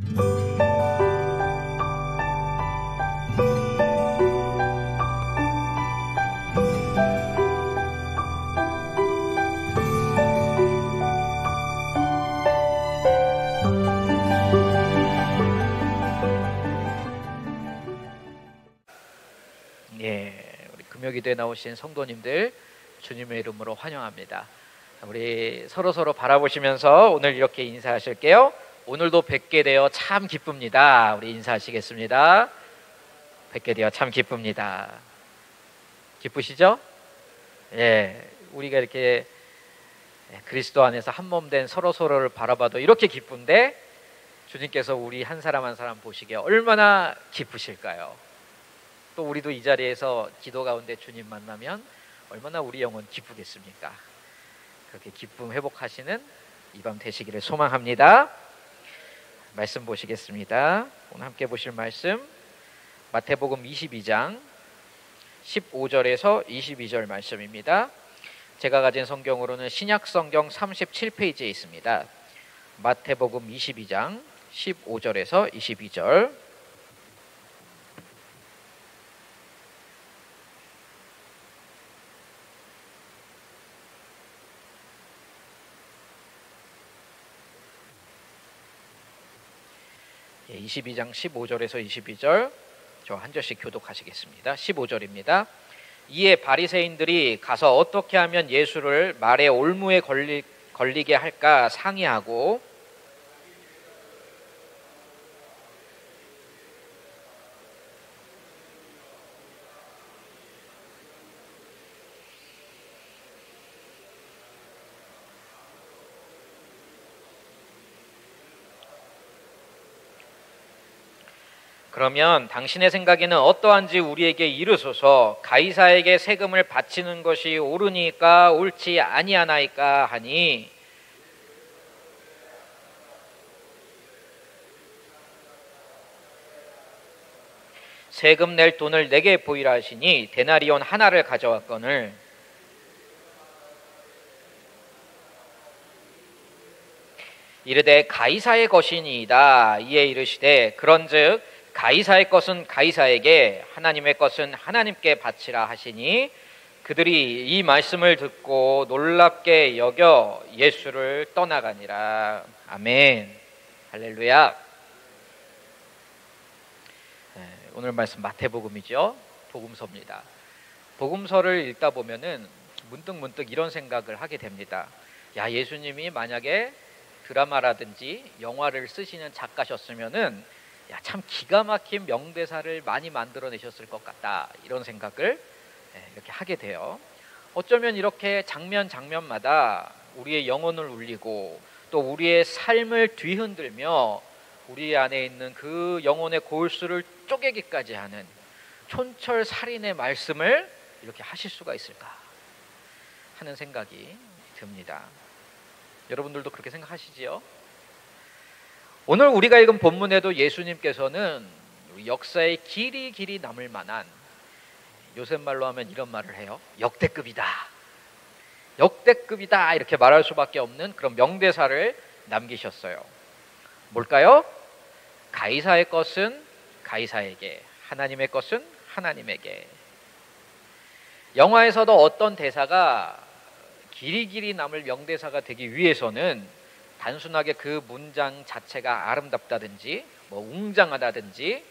우리 금요기도에 나오신 성도님들 주님의 이름으로 환영합니다. 우리 서로 바라보시면서 오늘 이렇게 인사하실게요. 오늘도 뵙게 되어 참 기쁩니다. 우리 인사하시겠습니다. 뵙게 되어 참 기쁩니다. 기쁘시죠? 우리가 이렇게 그리스도 안에서 한 몸 된 서로를 바라봐도 이렇게 기쁜데 주님께서 우리 한 사람 한 사람 보시기에 얼마나 기쁘실까요? 또 우리도 이 자리에서 기도 가운데 주님 만나면 얼마나 우리 영혼 기쁘겠습니까? 그렇게 기쁨 회복하시는 이 밤 되시기를 소망합니다. 말씀 보시겠습니다. 오늘 함께 보실 말씀 마태복음 22장 15절에서 22절 말씀입니다. 제가 가진 성경으로는 신약성경 37페이지에 있습니다. 마태복음 22장 15절에서 22절. 예, 22장 15절에서 22절 저 한 절씩 교독하시겠습니다. 15절입니다. 이에 바리새인들이 가서 어떻게 하면 예수를 말의 올무에 걸리게 할까 상의하고 그러면 당신의 생각에는 어떠한지 우리에게 이르소서. 가이사에게 세금을 바치는 것이 옳으니까 옳지 아니하나이까 하니 세금 낼 돈을 내게 보이라 하시니 데나리온 하나를 가져왔거늘 이르되 가이사의 것이니이다. 이에 이르시되 그런즉 가이사의 것은 가이사에게 하나님의 것은 하나님께 바치라 하시니 그들이 이 말씀을 듣고 놀랍게 여겨 예수를 떠나가니라. 아멘. 할렐루야. 오늘 말씀 마태복음이죠. 복음서입니다. 복음서를 읽다 보면은 문득 이런 생각을 하게 됩니다. 야, 예수님이 만약에 드라마라든지 영화를 쓰시는 작가셨으면은 참 기가 막힌 명대사를 많이 만들어내셨을 것 같다, 이런 생각을 이렇게 하게 돼요. 어쩌면 이렇게 장면마다 우리의 영혼을 울리고 또 우리의 삶을 뒤흔들며 우리 안에 있는 그 영혼의 골수를 쪼개기까지 하는 촌철살인의 말씀을 이렇게 하실 수가 있을까 하는 생각이 듭니다. 여러분들도 그렇게 생각하시지요? 오늘 우리가 읽은 본문에도 예수님께서는 역사에 길이 남을 만한, 요새 말로 하면 이런 말을 해요. 역대급이다 이렇게 말할 수밖에 없는 그런 명대사를 남기셨어요. 뭘까요? 가이사의 것은 가이사에게, 하나님의 것은 하나님에게. 영화에서도 어떤 대사가 길이 남을 명대사가 되기 위해서는 단순하게 그 문장 자체가 아름답다든지 웅장하다든지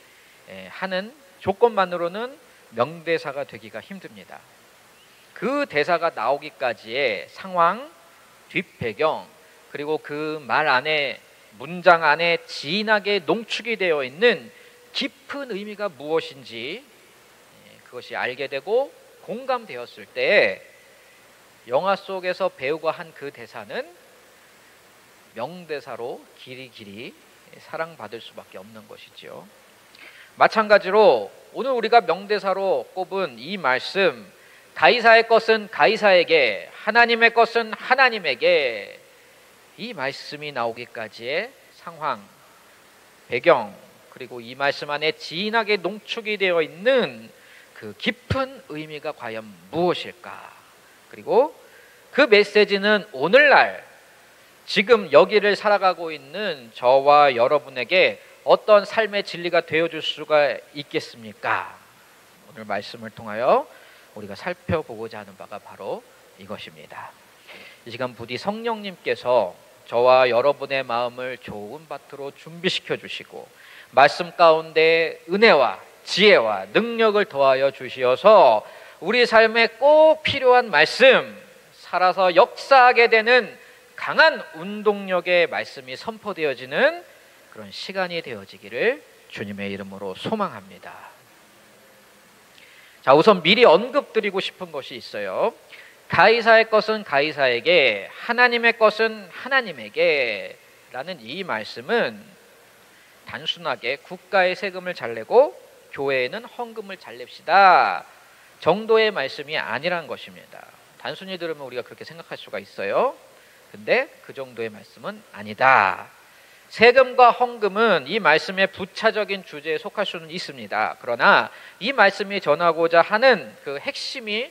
하는 조건만으로는 명대사가 되기가 힘듭니다. 그 대사가 나오기까지의 상황, 뒷배경, 그리고 그 말 안에, 문장 안에 진하게 농축이 되어 있는 깊은 의미가 무엇인지 그것이 알게 되고 공감되었을 때 영화 속에서 배우가 한 그 대사는 명대사로 길이 사랑받을 수밖에 없는 것이죠. 마찬가지로 오늘 우리가 명대사로 꼽은 이 말씀, 가이사의 것은 가이사에게, 하나님의 것은 하나님에게, 이 말씀이 나오기까지의 상황, 배경, 그리고 이 말씀 안에 진하게 농축이 되어 있는 그 깊은 의미가 과연 무엇일까? 그리고 그 메시지는 오늘날 지금 여기를 살아가고 있는 저와 여러분에게 어떤 삶의 진리가 되어줄 수가 있겠습니까? 오늘 말씀을 통하여 우리가 살펴보고자 하는 바가 바로 이것입니다. 이 시간 부디 성령님께서 저와 여러분의 마음을 좋은 밭으로 준비시켜 주시고 말씀 가운데 은혜와 지혜와 능력을 더하여 주시어서 우리 삶에 꼭 필요한 말씀, 살아서 역사하게 되는 강한 운동력의 말씀이 선포되어지는 그런 시간이 되어지기를 주님의 이름으로 소망합니다. 자, 우선 미리 언급드리고 싶은 것이 있어요. 가이사의 것은 가이사에게, 하나님의 것은 하나님에게 라는 이 말씀은 단순하게 국가의 세금을 잘 내고 교회에는 헌금을 잘 냅시다 정도의 말씀이 아니란 것입니다. 단순히 들으면 우리가 그렇게 생각할 수가 있어요. 근데 그 정도의 말씀은 아니다. 세금과 헌금은 이 말씀의 부차적인 주제에 속할 수는 있습니다. 그러나 이 말씀이 전하고자 하는 그 핵심이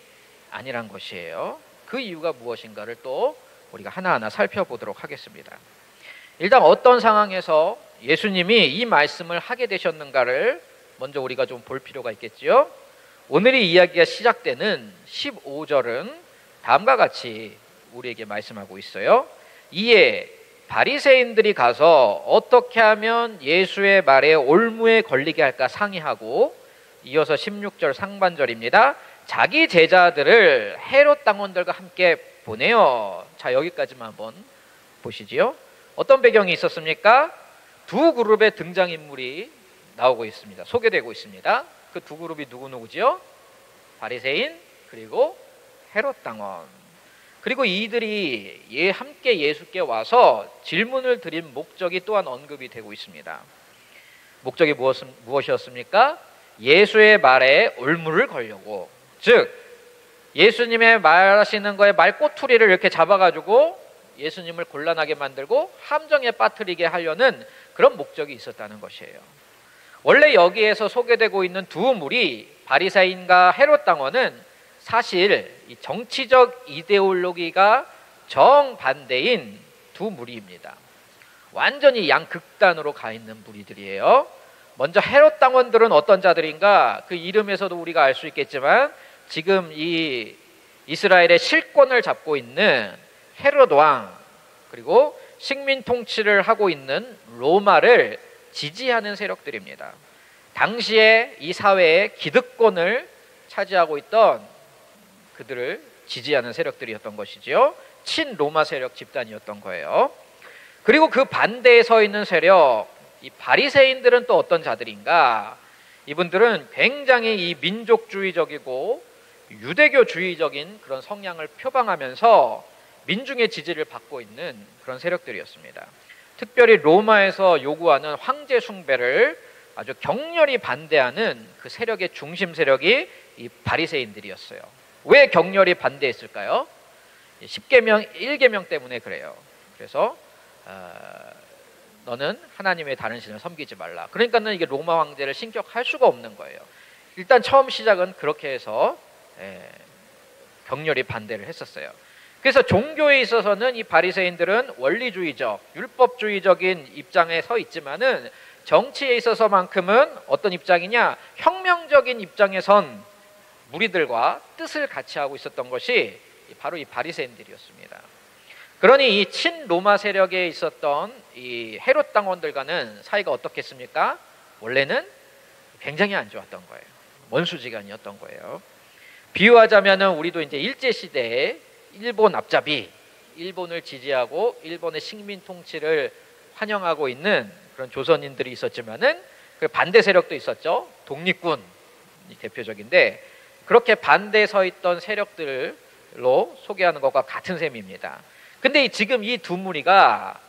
아니란 것이에요. 그 이유가 무엇인가를 또 우리가 하나하나 살펴보도록 하겠습니다. 일단 어떤 상황에서 예수님이 이 말씀을 하게 되셨는가를 먼저 우리가 좀 볼 필요가 있겠지요. 오늘의 이야기가 시작되는 15절은 다음과 같이 우리에게 말씀하고 있어요. 이에 바리새인들이 가서 어떻게 하면 예수의 말에 올무에 걸리게 할까 상의하고, 이어서 16절 상반절입니다. 자기 제자들을 헤롯 당원들과 함께 보내요. 자, 여기까지만 한번 보시지요. 어떤 배경이 있었습니까? 두 그룹의 등장인물이 나오고 있습니다. 소개되고 있습니다. 그 두 그룹이 누구지요? 바리새인 그리고 헤롯 당원. 그리고 이들이 함께 예수께 와서 질문을 드린 목적이 또한 언급이 되고 있습니다. 목적이 무엇이었습니까? 예수의 말에 올무를 걸려고, 즉 예수님의 말하시는 거에 말꼬투리를 이렇게 잡아가지고 예수님을 곤란하게 만들고 함정에 빠뜨리게 하려는 그런 목적이 있었다는 것이에요. 원래 여기에서 소개되고 있는 두 무리, 바리새인과 헤롯 당원은 사실 이 정치적 이데올로기가 정반대인 두 무리입니다. 완전히 양극단으로 가 있는 무리들이에요. 먼저 헤롯 당원들은 어떤 자들인가? 그 이름에서도 우리가 알 수 있겠지만 지금 이 이스라엘의 실권을 잡고 있는 헤롯 왕, 그리고 식민 통치를 하고 있는 로마를 지지하는 세력들입니다. 당시에 이 사회의 기득권을 차지하고 있던 그들을 지지하는 세력들이었던 것이지요. 친로마 세력 집단이었던 거예요. 그리고 그 반대에 서 있는 세력, 이 바리새인들은 또 어떤 자들인가? 이분들은 굉장히 이 민족주의적이고 유대교주의적인 그런 성향을 표방하면서 민중의 지지를 받고 있는 그런 세력들이었습니다. 특별히 로마에서 요구하는 황제 숭배를 아주 격렬히 반대하는 그 세력의 중심 세력이 이 바리새인들이었어요. 왜 격렬히 반대했을까요? 10계명, 1계명 때문에 그래요. 그래서 너는 하나님의 다른 신을 섬기지 말라. 그러니까는 이게 로마 황제를 신격할 수가 없는 거예요. 일단 처음 시작은 그렇게 해서 격렬히 반대를 했었어요. 그래서 종교에 있어서는 이 바리새인들은 원리주의적, 율법주의적인 입장에 서 있지만은 정치에 있어서만큼은 어떤 입장이냐? 혁명적인 입장에 선 무리들과 뜻을 같이 하고 있었던 것이 바로 이 바리새인들이었습니다. 그러니 이 친로마 세력에 있었던 이 헤롯 당원들과는 사이가 어떻겠습니까? 원래는 굉장히 안 좋았던 거예요. 원수지간이었던 거예요. 비유하자면은 우리도 이제 일제 시대에 일본 앞잡이, 일본을 지지하고 일본의 식민 통치를 환영하고 있는 그런 조선인들이 있었지만은 그 반대 세력도 있었죠. 독립군이 대표적인데 그렇게 반대에 서 있던 세력들로 소개하는 것과 같은 셈입니다. 근데 지금 이 두 무리가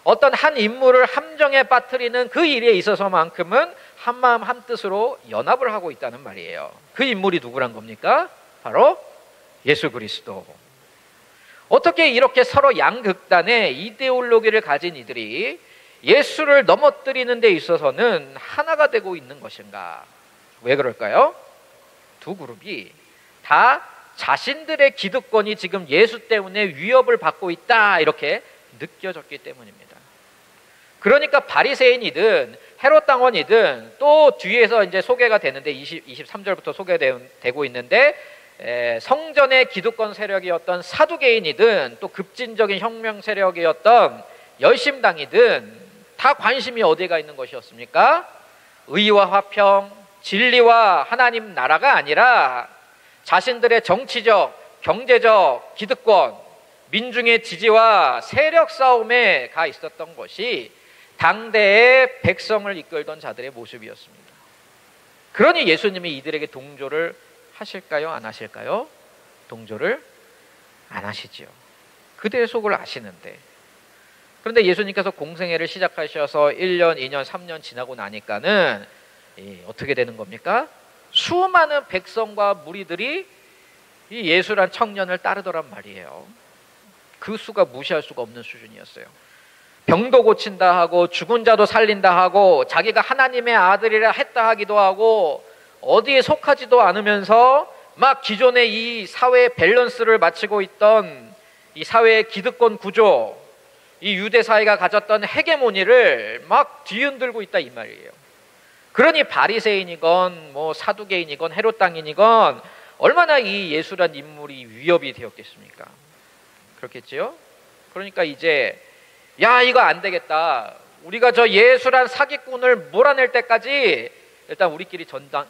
어떤 한 인물을 함정에 빠뜨리는 그 일에 있어서만큼은 한마음 한뜻으로 연합을 하고 있다는 말이에요. 그 인물이 누구란 겁니까? 바로 예수 그리스도. 어떻게 이렇게 서로 양극단의 이데올로기를 가진 이들이 예수를 넘어뜨리는 데 있어서는 하나가 되고 있는 것인가? 왜 그럴까요? 두 그룹이 다 자신들의 기득권이 지금 예수 때문에 위협을 받고 있다 이렇게 느껴졌기 때문입니다. 그러니까 바리새인이든 헤롯 당원이든 또 뒤에서 이제 소개가 되는데 23절부터 소개되고 있는데 성전의 기득권 세력이었던 사두개인이든 또 급진적인 혁명 세력이었던 열심당이든 다 관심이 어디가 있는 것이었습니까? 의와 화평, 진리와 하나님 나라가 아니라 자신들의 정치적, 경제적 기득권, 민중의 지지와 세력 싸움에 가 있었던 것이 당대의 백성을 이끌던 자들의 모습이었습니다. 그러니 예수님이 이들에게 동조를 하실까요? 안 하실까요? 동조를 안 하시지요. 그들의 속을 아시는데. 그런데 예수님께서 공생애를 시작하셔서 1년, 2년, 3년 지나고 나니까는 어떻게 되는 겁니까? 수많은 백성과 무리들이 이 예수란 청년을 따르더란 말이에요. 그 수가 무시할 수가 없는 수준이었어요. 병도 고친다 하고 죽은 자도 살린다 하고 자기가 하나님의 아들이라 했다 하기도 하고 어디에 속하지도 않으면서 막 기존의 이 사회의 밸런스를 맞추고 있던 이 사회의 기득권 구조, 이 유대 사회가 가졌던 헤게모니를 막 뒤흔들고 있다 이 말이에요. 그러니 바리새인이건 뭐 사두개인이건 헤롯 당인이건 얼마나 이 예수란 인물이 위협이 되었겠습니까? 그렇겠지요? 그러니까 이제 야 이거 안 되겠다. 우리가 저 예수란 사기꾼을 몰아낼 때까지 일단 우리끼리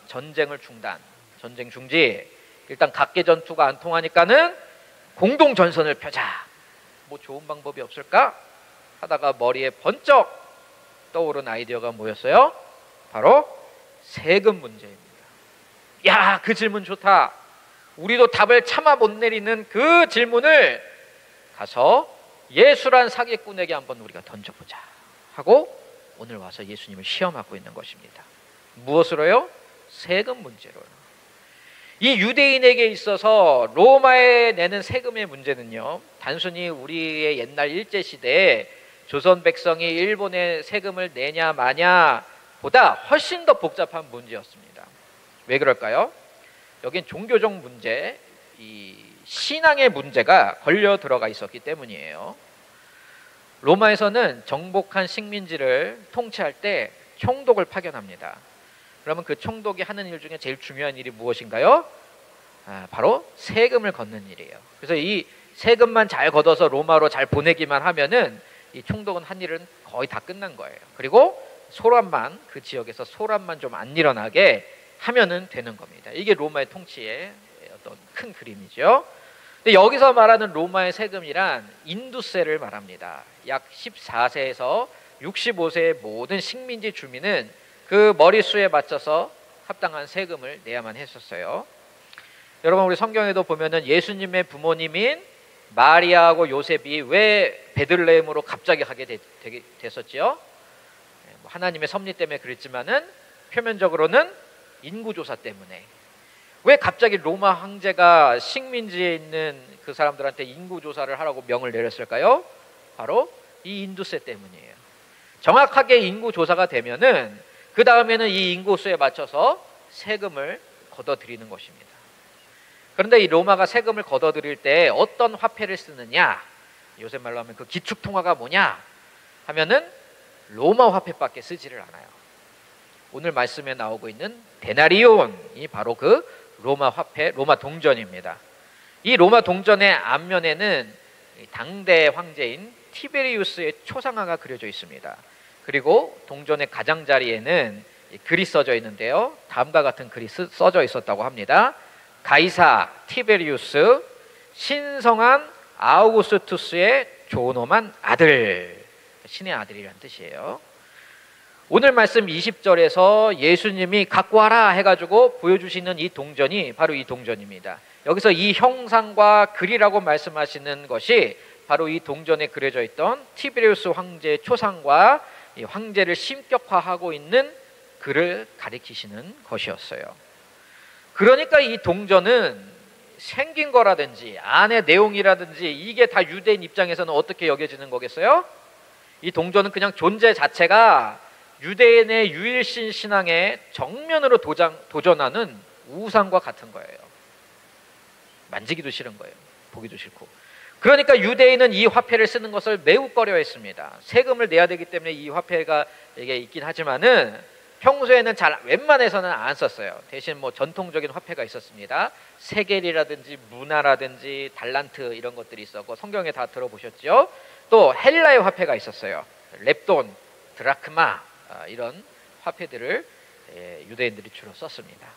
전쟁을 중단, 전쟁 중지. 일단 각계 전투가 안 통하니까는 공동 전선을 펴자. 뭐 좋은 방법이 없을까? 하다가 머리에 번쩍 떠오른 아이디어가 뭐였어요? 바로 세금 문제입니다. 야, 그 질문 좋다. 우리도 답을 차마 못 내리는 그 질문을 가서 예수란 사기꾼에게 한번 우리가 던져보자 하고 오늘 와서 예수님을 시험하고 있는 것입니다. 무엇으로요? 세금 문제로요. 이 유대인에게 있어서 로마에 내는 세금의 문제는요, 단순히 우리의 옛날 일제시대에 조선 백성이 일본에 세금을 내냐 마냐 보다 훨씬 더 복잡한 문제였습니다. 왜 그럴까요? 여긴 종교적 문제, 이 신앙의 문제가 걸려 들어가 있었기 때문이에요. 로마에서는 정복한 식민지를 통치할 때 총독을 파견합니다. 그러면 그 총독이 하는 일 중에 제일 중요한 일이 무엇인가요? 바로 세금을 걷는 일이에요. 그래서 이 세금만 잘 걷어서 로마로 잘 보내기만 하면은 이 총독은 한 일은 거의 다 끝난 거예요. 그리고 소란만, 그 지역에서 소란만 좀 안 일어나게 하면은 되는 겁니다. 이게 로마의 통치의 어떤 큰 그림이죠. 근데 여기서 말하는 로마의 세금이란 인두세를 말합니다. 약 14세에서 65세의 모든 식민지 주민은 그 머릿수에 맞춰서 합당한 세금을 내야만 했었어요. 여러분, 우리 성경에도 보면은 예수님의 부모님인 마리아하고 요셉이 왜 베들레헴으로 갑자기 가게 됐었지요? 하나님의 섭리 때문에 그랬지만은 표면적으로는 인구조사 때문에. 왜 갑자기 로마 황제가 식민지에 있는 그 사람들한테 인구조사를 하라고 명을 내렸을까요? 바로 이 인두세 때문이에요. 정확하게 인구조사가 되면은 그 다음에는 이 인구수에 맞춰서 세금을 걷어들이는 것입니다. 그런데 이 로마가 세금을 걷어들일 때 어떤 화폐를 쓰느냐, 요새 말로 하면 그 기축통화가 뭐냐 하면은 로마 화폐밖에 쓰지를 않아요. 오늘 말씀에 나오고 있는 데나리온이 바로 그 로마 화폐, 로마 동전입니다. 이 로마 동전의 앞면에는 당대 황제인 티베리우스의 초상화가 그려져 있습니다. 그리고 동전의 가장자리에는 글이 써져 있는데요, 다음과 같은 글이 써져 있었다고 합니다. 가이사 티베리우스, 신성한 아우구스투스의 존엄한 아들, 신의 아들이라는 뜻이에요. 오늘 말씀 20절에서 예수님이 갖고 와라 해가지고 보여주시는 이 동전이 바로 이 동전입니다. 여기서 이 형상과 글이라고 말씀하시는 것이 바로 이 동전에 그려져 있던 티베리우스 황제의 초상과 이 황제를 신격화하고 있는 글을 가리키시는 것이었어요. 그러니까 이 동전은 생긴 거라든지 안의 내용이라든지 이게 다 유대인 입장에서는 어떻게 여겨지는 거겠어요? 이 동전은 그냥 존재 자체가 유대인의 유일신 신앙에 정면으로 도전하는 우상과 같은 거예요. 만지기도 싫은 거예요. 보기도 싫고. 그러니까 유대인은 이 화폐를 쓰는 것을 매우 꺼려했습니다. 세금을 내야 되기 때문에 이 화폐가 이게 있긴 하지만은 평소에는 잘 웬만해서는 안 썼어요. 대신 뭐 전통적인 화폐가 있었습니다. 세겔이라든지 문화라든지 달란트 이런 것들이 있었고, 성경에 다 들어보셨죠? 또 헬라의 화폐가 있었어요. 렙돈, 드라크마, 이런 화폐들을 유대인들이 주로 썼습니다.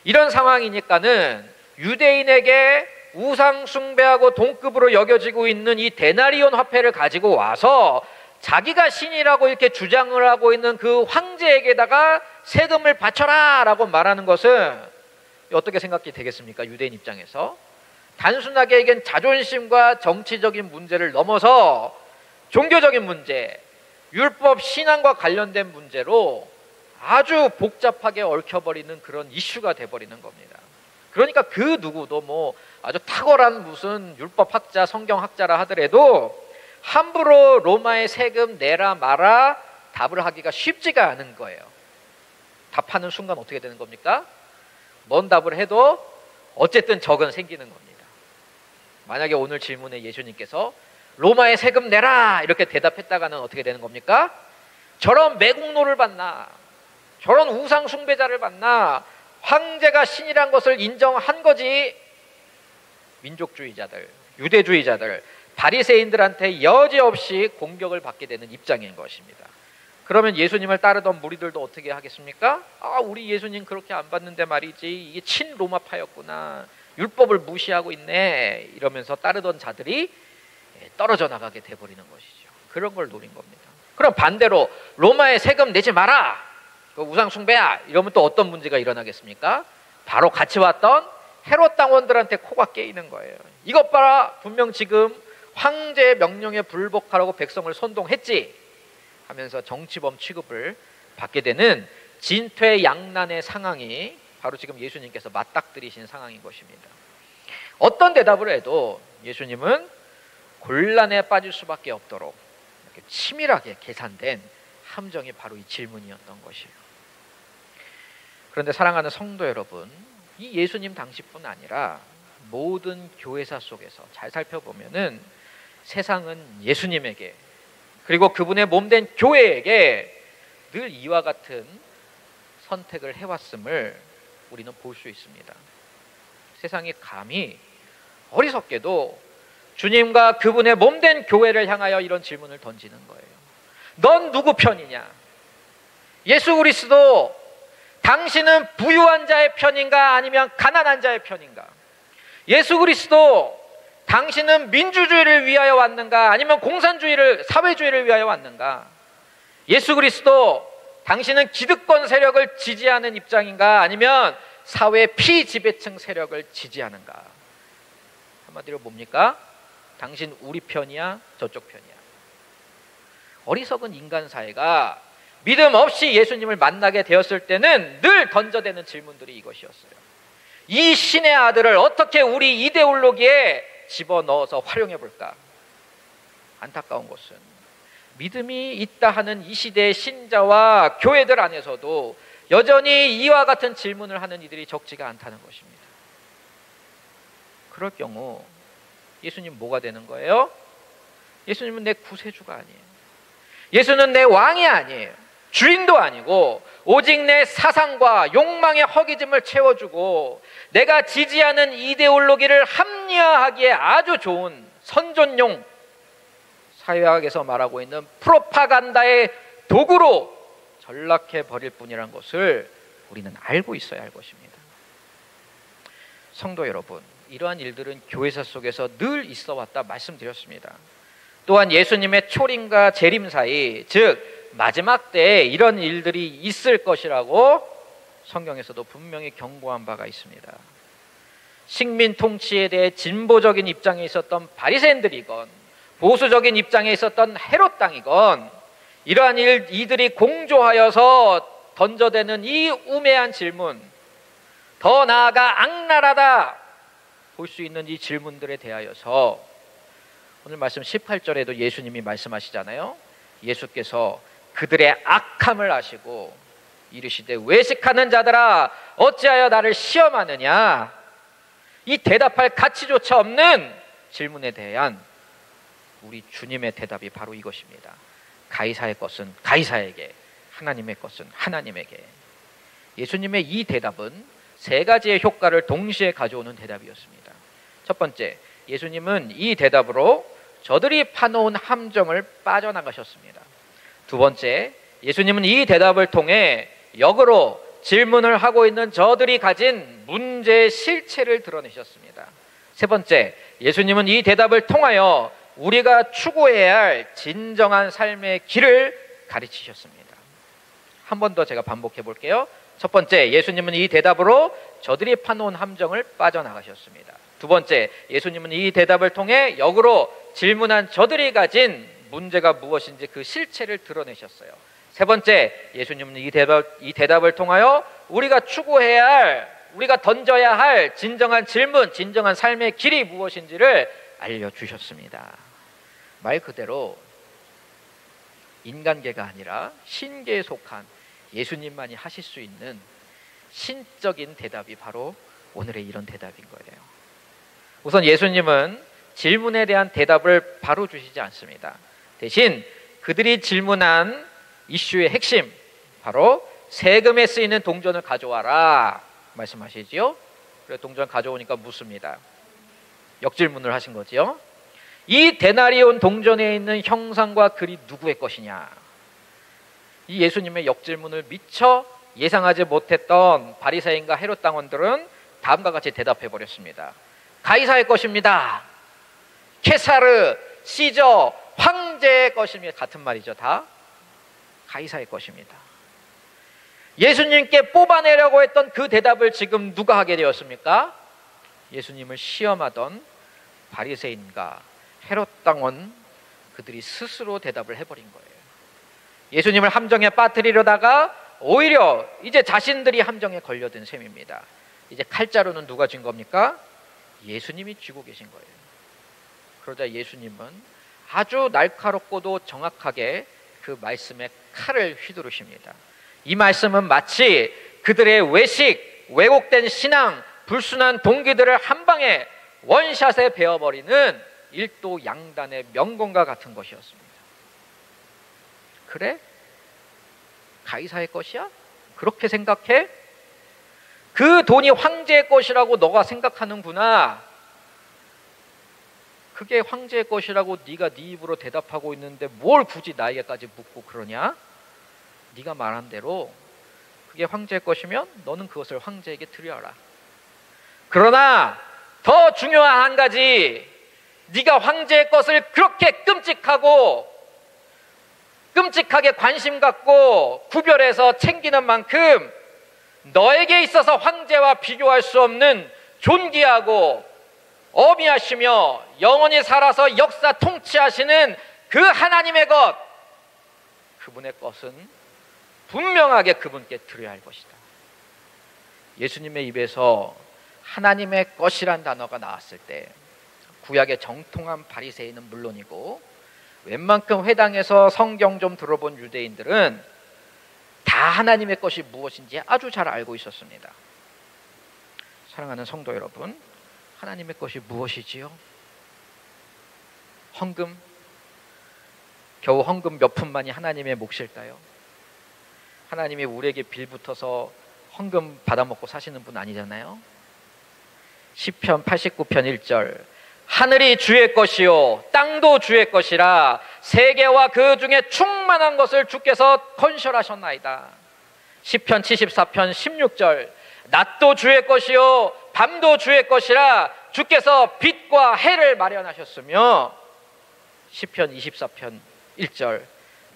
이런 상황이니까는 유대인에게 우상 숭배하고 동급으로 여겨지고 있는 이 데나리온 화폐를 가지고 와서 자기가 신이라고 이렇게 주장을 하고 있는 그 황제에게다가 세금을 바쳐라 라고 말하는 것은 어떻게 생각이 되겠습니까? 유대인 입장에서 단순하게 이건 자존심과 정치적인 문제를 넘어서 종교적인 문제, 율법 신앙과 관련된 문제로 아주 복잡하게 얽혀버리는 그런 이슈가 돼버리는 겁니다. 그러니까 그 누구도 뭐 아주 탁월한 무슨 율법학자, 성경학자라 하더라도 함부로 로마의 세금 내라 마라 답을 하기가 쉽지가 않은 거예요. 답하는 순간 어떻게 되는 겁니까? 뭔 답을 해도 어쨌든 적은 생기는 겁니다. 만약에 오늘 질문에 예수님께서 로마의 세금 내라 이렇게 대답했다가는 어떻게 되는 겁니까? 저런 매국노를 받나, 저런 우상 숭배자를 받나, 황제가 신이란 것을 인정한 거지. 민족주의자들, 유대주의자들, 바리새인들한테 여지없이 공격을 받게 되는 입장인 것입니다. 그러면 예수님을 따르던 무리들도 어떻게 하겠습니까? 우리 예수님 그렇게 안 받는데 말이지, 이게 친로마파였구나, 율법을 무시하고 있네, 이러면서 따르던 자들이 떨어져 나가게 돼버리는 것이죠. 그런 걸 노린 겁니다. 그럼 반대로 로마에 세금 내지 마라, 그 우상 숭배야, 이러면 또 어떤 문제가 일어나겠습니까? 바로 같이 왔던 헤롯 당원들한테 코가 깨이는 거예요. 이것 봐라, 분명 지금 황제의 명령에 불복하라고 백성을 선동했지 하면서 정치범 취급을 받게 되는 진퇴양난의 상황이 바로 지금 예수님께서 맞닥뜨리신 상황인 것입니다. 어떤 대답을 해도 예수님은 곤란에 빠질 수밖에 없도록 이렇게 치밀하게 계산된 함정이 바로 이 질문이었던 것이에요. 그런데 사랑하는 성도 여러분, 이 예수님 당시뿐 아니라 모든 교회사 속에서 잘 살펴보면은 세상은 예수님에게, 그리고 그분의 몸된 교회에게 늘 이와 같은 선택을 해왔음을 우리는 볼 수 있습니다. 세상이 감히 어리석게도 주님과 그분의 몸된 교회를 향하여 이런 질문을 던지는 거예요. 넌 누구 편이냐? 예수 그리스도, 당신은 부유한 자의 편인가 아니면 가난한 자의 편인가? 예수 그리스도, 당신은 민주주의를 위하여 왔는가 아니면 공산주의를, 사회주의를 위하여 왔는가? 예수 그리스도, 당신은 기득권 세력을 지지하는 입장인가 아니면 사회 피지배층 세력을 지지하는가? 한마디로 뭡니까? 당신 우리 편이야, 저쪽 편이야? 어리석은 인간 사회가 믿음 없이 예수님을 만나게 되었을 때는 늘 던져대는 질문들이 이것이었어요. 이 신의 아들을 어떻게 우리 이데올로기에 집어넣어서 활용해 볼까? 안타까운 것은 믿음이 있다 하는 이 시대의 신자와 교회들 안에서도 여전히 이와 같은 질문을 하는 이들이 적지가 않다는 것입니다. 그럴 경우 예수님 뭐가 되는 거예요? 예수님은 내 구세주가 아니에요. 예수는 내 왕이 아니에요. 주인도 아니고 오직 내 사상과 욕망의 허기짐을 채워주고 내가 지지하는 이데올로기를 합리화하기에 아주 좋은 선전용, 사회학에서 말하고 있는 프로파간다의 도구로 전락해 버릴 뿐이라는 것을 우리는 알고 있어야 할 것입니다. 성도 여러분, 이러한 일들은 교회사 속에서 늘 있어 왔다 말씀드렸습니다. 또한 예수님의 초림과 재림 사이, 즉 마지막 때에 이런 일들이 있을 것이라고 성경에서도 분명히 경고한 바가 있습니다. 식민 통치에 대해 진보적인 입장에 있었던 바리새인들이건 보수적인 입장에 있었던 헤롯 당이건 이러한 이들이 공조하여서 던져대는 이 우매한 질문, 더 나아가 악랄하다 볼 수 있는 이 질문들에 대하여서 오늘 말씀 18절에도 예수님이 말씀하시잖아요. 예수께서 그들의 악함을 아시고 이르시되 외식하는 자들아 어찌하여 나를 시험하느냐? 이 대답할 가치조차 없는 질문에 대한 우리 주님의 대답이 바로 이것입니다. 가이사의 것은 가이사에게, 하나님의 것은 하나님에게. 예수님의 이 대답은 세 가지의 효과를 동시에 가져오는 대답이었습니다. 첫 번째, 예수님은 이 대답으로 저들이 파놓은 함정을 빠져나가셨습니다. 두 번째, 예수님은 이 대답을 통해 역으로 질문을 하고 있는 저들이 가진 문제의 실체를 드러내셨습니다. 세 번째, 예수님은 이 대답을 통하여 우리가 추구해야 할 진정한 삶의 길을 가르치셨습니다. 한 번 더 제가 반복해 볼게요. 첫 번째, 예수님은 이 대답으로 저들이 파놓은 함정을 빠져나가셨습니다. 두 번째, 예수님은 이 대답을 통해 역으로 질문한 저들이 가진 문제가 무엇인지 그 실체를 드러내셨어요. 세 번째, 예수님은 이 대답을 통하여 우리가 추구해야 할, 우리가 던져야 할 진정한 질문, 진정한 삶의 길이 무엇인지를 알려주셨습니다. 말 그대로 인간계가 아니라 신계에 속한 예수님만이 하실 수 있는 신적인 대답이 바로 오늘의 이런 대답인 거예요. 우선 예수님은 질문에 대한 대답을 바로 주시지 않습니다. 대신 그들이 질문한 이슈의 핵심, 바로 세금에 쓰이는 동전을 가져와라 말씀하시지요. 그래서 동전 가져오니까 묻습니다. 역질문을 하신 거지요. 이 데나리온 동전에 있는 형상과 글이 누구의 것이냐. 이 예수님의 역질문을 미처 예상하지 못했던 바리새인과 헤롯 당원들은 다음과 같이 대답해 버렸습니다. 가이사의 것입니다. 케사르, 시저, 황제의 것입니다. 같은 말이죠. 다 가이사의 것입니다. 예수님께 뽑아내려고 했던 그 대답을 지금 누가 하게 되었습니까? 예수님을 시험하던 바리새인과 헤롯 당원, 그들이 스스로 대답을 해버린 거예요. 예수님을 함정에 빠뜨리려다가 오히려 이제 자신들이 함정에 걸려든 셈입니다. 이제 칼자루는 누가 쥔 겁니까? 예수님이 쥐고 계신 거예요. 그러자 예수님은 아주 날카롭고도 정확하게 그 말씀에 칼을 휘두르십니다. 이 말씀은 마치 그들의 외식, 왜곡된 신앙, 불순한 동기들을 한 방에 원샷에 베어버리는 일도 양단의 명공과 같은 것이었습니다. 그래? 가이사의 것이야? 그렇게 생각해? 그 돈이 황제의 것이라고 너가 생각하는구나. 그게 황제의 것이라고 네가 네 입으로 대답하고 있는데 뭘 굳이 나에게까지 묻고 그러냐? 네가 말한 대로 그게 황제의 것이면 너는 그것을 황제에게 드려라. 그러나 더 중요한 한 가지, 네가 황제의 것을 그렇게 끔찍하게 관심 갖고 구별해서 챙기는 만큼 너에게 있어서 황제와 비교할 수 없는 존귀하고 어미하시며 영원히 살아서 역사 통치하시는 그 하나님의 것, 그분의 것은 분명하게 그분께 드려야 할 것이다. 예수님의 입에서 하나님의 것이란 단어가 나왔을 때 구약의 정통한 바리새인은 물론이고 웬만큼 회당에서 성경 좀 들어본 유대인들은 다 하나님의 것이 무엇인지 아주 잘 알고 있었습니다. 사랑하는 성도 여러분, 하나님의 것이 무엇이지요? 헌금? 겨우 헌금 몇 푼만이 하나님의 몫일까요? 하나님이 우리에게 빌붙어서 헌금 받아먹고 사시는 분 아니잖아요. 시편 89편 1절, 하늘이 주의 것이요 땅도 주의 것이라 세계와 그 중에 충만한 것을 주께서 건설하셨나이다. 시편 74편 16절, 낮도 주의 것이요 밤도 주의 것이라 주께서 빛과 해를 마련하셨으며, 시편 24편 1절,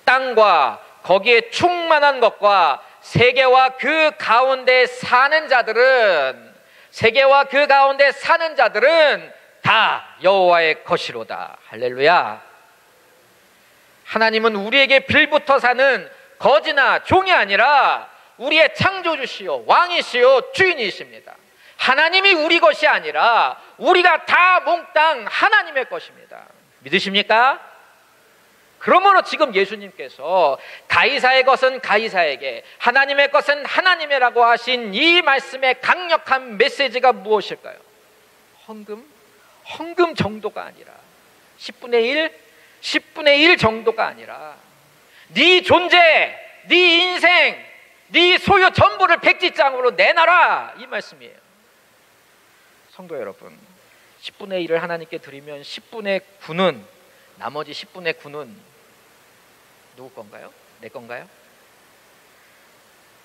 땅과 거기에 충만한 것과 세계와 그 가운데 사는 자들은 다 여호와의 것이로다. 할렐루야. 하나님은 우리에게 빌붙어 사는 거지나 종이 아니라 우리의 창조주시요 왕이시요 주인이십니다. 하나님이 우리 것이 아니라 우리가 다 몽땅 하나님의 것입니다. 믿으십니까? 그러므로 지금 예수님께서 가이사의 것은 가이사에게, 하나님의 것은 하나님이라고 하신 이 말씀의 강력한 메시지가 무엇일까요? 헌금? 헌금 정도가 아니라 10분의 1, 10분의 1 정도가 아니라 네 존재, 네 인생, 네 소유 전부를 백지장으로 내놔라, 이 말씀이에요. 성도 여러분, 10분의 1을 하나님께 드리면 10분의 9는, 나머지 10분의 9는 누구 건가요? 내 건가요?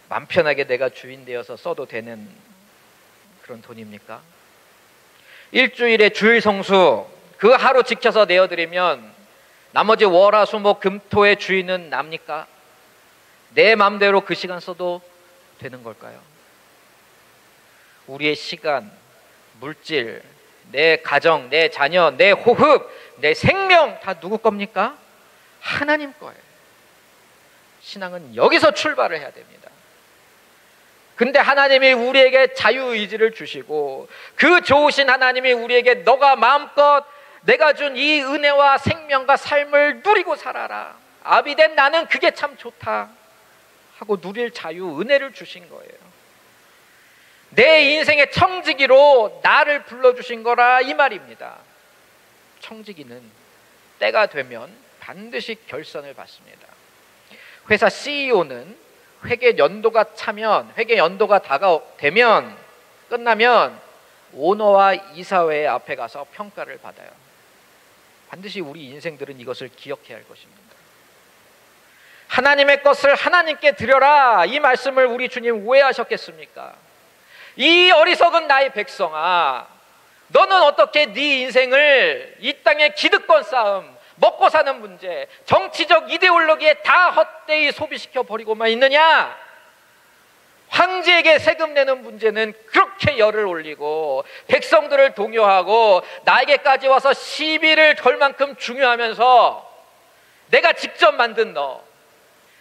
맘 편하게 내가 주인 되어서 써도 되는 그런 돈입니까? 일주일에 주일 성수 그 하루 지켜서 내어드리면 나머지 월화수목 금토의 주인은 납니까? 내 맘대로 그 시간 써도 되는 걸까요? 우리의 시간, 물질, 내 가정, 내 자녀, 내 호흡, 내 생명 다 누구 겁니까? 하나님 거예요. 신앙은 여기서 출발을 해야 됩니다. 근데 하나님이 우리에게 자유의지를 주시고 그 좋으신 하나님이 우리에게 너가 마음껏 내가 준 이 은혜와 생명과 삶을 누리고 살아라, 아비된 나는 그게 참 좋다 하고 누릴 자유, 은혜를 주신 거예요. 내 인생의 청지기로 나를 불러주신 거라, 이 말입니다. 청지기는 때가 되면 반드시 결선을 받습니다. 회사 CEO는 회계 연도가 차면, 회계 연도가 되면, 끝나면 오너와 이사회 앞에 가서 평가를 받아요. 반드시 우리 인생들은 이것을 기억해야 할 것입니다. 하나님의 것을 하나님께 드려라, 이 말씀을 우리 주님 왜 하셨겠습니까? 이 어리석은 나의 백성아, 너는 어떻게 네 인생을 이 땅의 기득권 싸움, 먹고 사는 문제, 정치적 이데올로기에 다 헛되이 소비시켜 버리고만 있느냐? 황제에게 세금 내는 문제는 그렇게 열을 올리고 백성들을 동요하고 나에게까지 와서 시비를 걸 만큼 중요하면서 내가 직접 만든 너,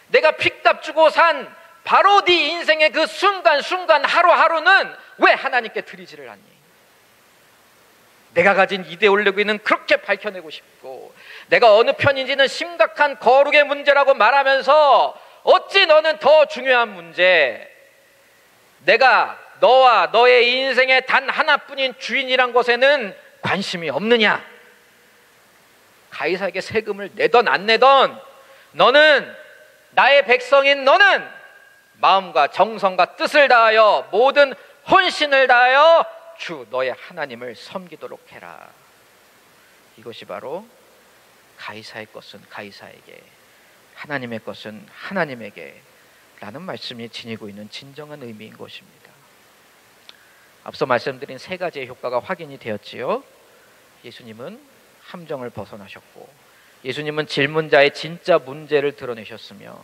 내가 핏값 주고 산 바로 네 인생의 그 순간순간 하루하루는 왜 하나님께 드리지를 않니? 내가 가진 이데올로기는 그렇게 밝혀내고 싶고 내가 어느 편인지는 심각한 거룩의 문제라고 말하면서 어찌 너는 더 중요한 문제, 내가 너와 너의 인생의 단 하나뿐인 주인이란 것에는 관심이 없느냐? 가이사에게 세금을 내던 안 내던 너는, 나의 백성인 너는 마음과 정성과 뜻을 다하여 모든 혼신을 다하여 주 너의 하나님을 섬기도록 해라. 이것이 바로 가이사의 것은 가이사에게, 하나님의 것은 하나님에게 라는 말씀이 지니고 있는 진정한 의미인 것입니다. 앞서 말씀드린 세 가지의 효과가 확인이 되었지요. 예수님은 함정을 벗어나셨고, 예수님은 질문자의 진짜 문제를 드러내셨으며,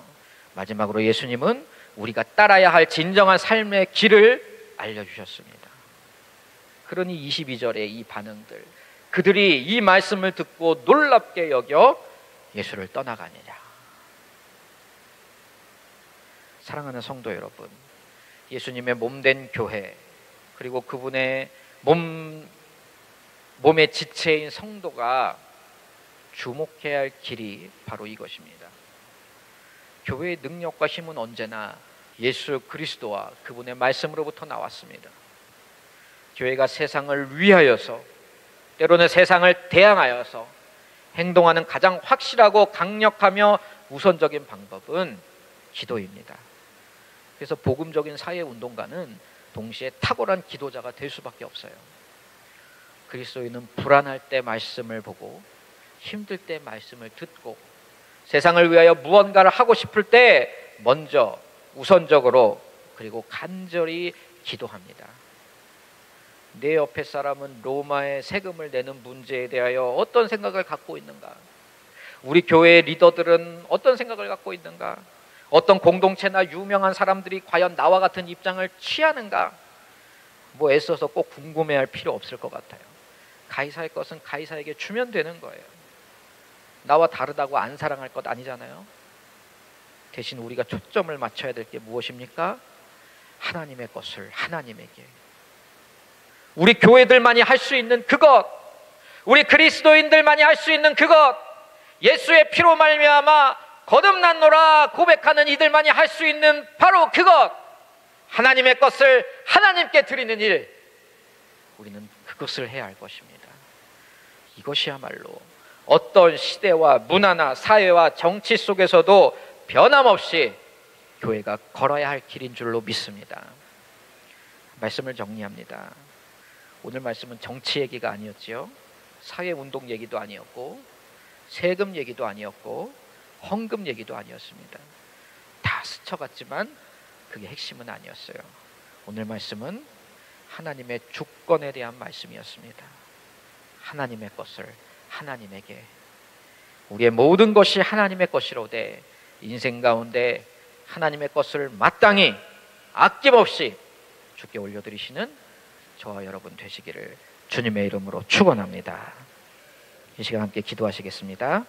마지막으로 예수님은 우리가 따라야 할 진정한 삶의 길을 알려주셨습니다. 그러니 22절의 이 반응들, 그들이 이 말씀을 듣고 놀랍게 여겨 예수를 떠나가느냐. 사랑하는 성도 여러분, 예수님의 몸된 교회, 그리고 그분의 몸의 지체인 성도가 주목해야 할 길이 바로 이것입니다. 교회의 능력과 힘은 언제나 예수 그리스도와 그분의 말씀으로부터 나왔습니다. 교회가 세상을 위하여서, 때로는 세상을 대항하여서 행동하는 가장 확실하고 강력하며 우선적인 방법은 기도입니다. 그래서 복음적인 사회운동가는 동시에 탁월한 기도자가 될 수밖에 없어요. 그리스도인은 불안할 때 말씀을 보고, 힘들 때 말씀을 듣고, 세상을 위하여 무언가를 하고 싶을 때 먼저 우선적으로 그리고 간절히 기도합니다. 내 옆에 사람은 로마에 세금을 내는 문제에 대하여 어떤 생각을 갖고 있는가? 우리 교회의 리더들은 어떤 생각을 갖고 있는가? 어떤 공동체나 유명한 사람들이 과연 나와 같은 입장을 취하는가? 뭐 애써서 꼭 궁금해할 필요 없을 것 같아요. 가이사의 것은 가이사에게 주면 되는 거예요. 나와 다르다고 안 사랑할 것 아니잖아요. 대신 우리가 초점을 맞춰야 될 게 무엇입니까? 하나님의 것을 하나님에게. 우리 교회들만이 할 수 있는 그것, 우리 그리스도인들만이 할 수 있는 그것, 예수의 피로 말미암아 거듭났노라 고백하는 이들만이 할 수 있는 바로 그것, 하나님의 것을 하나님께 드리는 일, 우리는 그것을 해야 할 것입니다. 이것이야말로 어떤 시대와 문화나 사회와 정치 속에서도 변함없이 교회가 걸어야 할 길인 줄로 믿습니다. 말씀을 정리합니다. 오늘 말씀은 정치 얘기가 아니었지요. 사회운동 얘기도 아니었고 세금 얘기도 아니었고 헌금 얘기도 아니었습니다. 다 스쳐갔지만 그게 핵심은 아니었어요. 오늘 말씀은 하나님의 주권에 대한 말씀이었습니다. 하나님의 것을 하나님에게, 우리의 모든 것이 하나님의 것이로되 인생 가운데 하나님의 것을 마땅히 아낌없이 주께 올려드리시는 저와 여러분 되시기를 주님의 이름으로 축원합니다. 이 시간 함께 기도하시겠습니다.